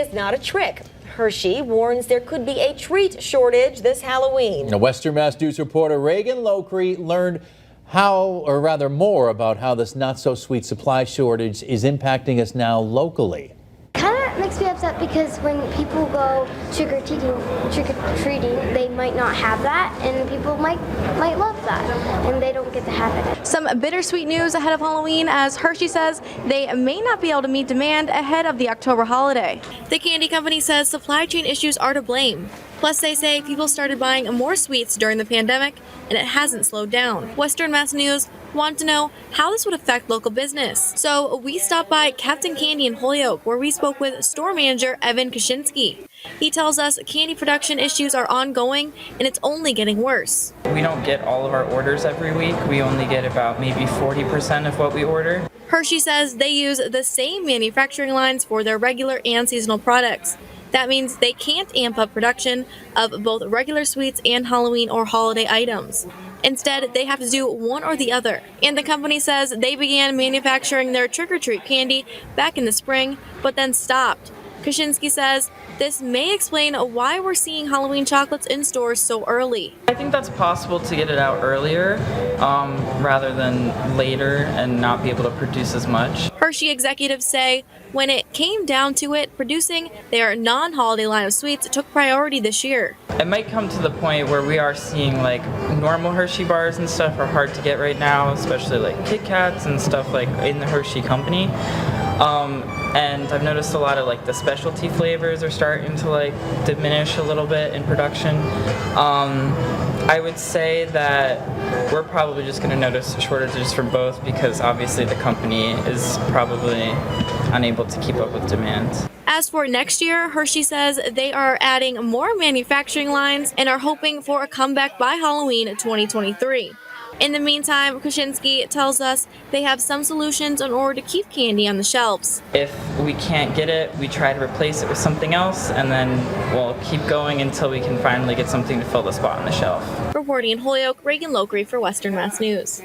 is not a trick. Hershey warns there could be a treat shortage this Halloween. Now, Western Mass News reporter Reagan Locree learned more about how this not-so-sweet supply shortage is impacting us now locally. Kind of makes me upset because when people go trick-or-treating, they might not have that, and people might love that, and they don't get to have it. Some bittersweet news ahead of Halloween, as Hershey says they may not be able to meet demand ahead of the October holiday. The candy company says supply chain issues are to blame. Plus, they say people started buying more sweets during the pandemic, and it hasn't slowed down. Western Mass News want to know how this would affect local business. So we stopped by Captain Candy in Holyoke, where we spoke with store manager Evan Kaczynski. He tells us candy production issues are ongoing, and it's only getting worse. We don't get all of our orders every week. We only get about maybe 40% of what we order. Hershey says they use the same manufacturing lines for their regular and seasonal products. That means they can't amp up production of both regular sweets and Halloween or holiday items. Instead, they have to do one or the other. And the company says they began manufacturing their trick-or-treat candy back in the spring, but then stopped. Kaczynski says this may explain why we're seeing Halloween chocolates in stores so early. I think that's possible to get it out earlier rather than later and not be able to produce as much. Hershey executives say when it came down to it, producing their non-holiday line of sweets took priority this year. It might come to the point where we are seeing like normal Hershey bars and stuff are hard to get right now, especially like Kit Kats and stuff like in the Hershey company. And I've noticed a lot of like the specialty flavors are starting to like diminish a little bit in production. I would say that we're probably just going to notice shortages for both because obviously the company is probably unable to keep up with demand. As for next year, Hershey says they are adding more manufacturing lines and are hoping for a comeback by Halloween 2023. In the meantime, Kaczynski tells us they have some solutions in order to keep candy on the shelves. If we can't get it, we try to replace it with something else, and then we'll keep going until we can finally get something to fill the spot on the shelf. Reporting in Holyoke, Reagan Locree for Western Mass News.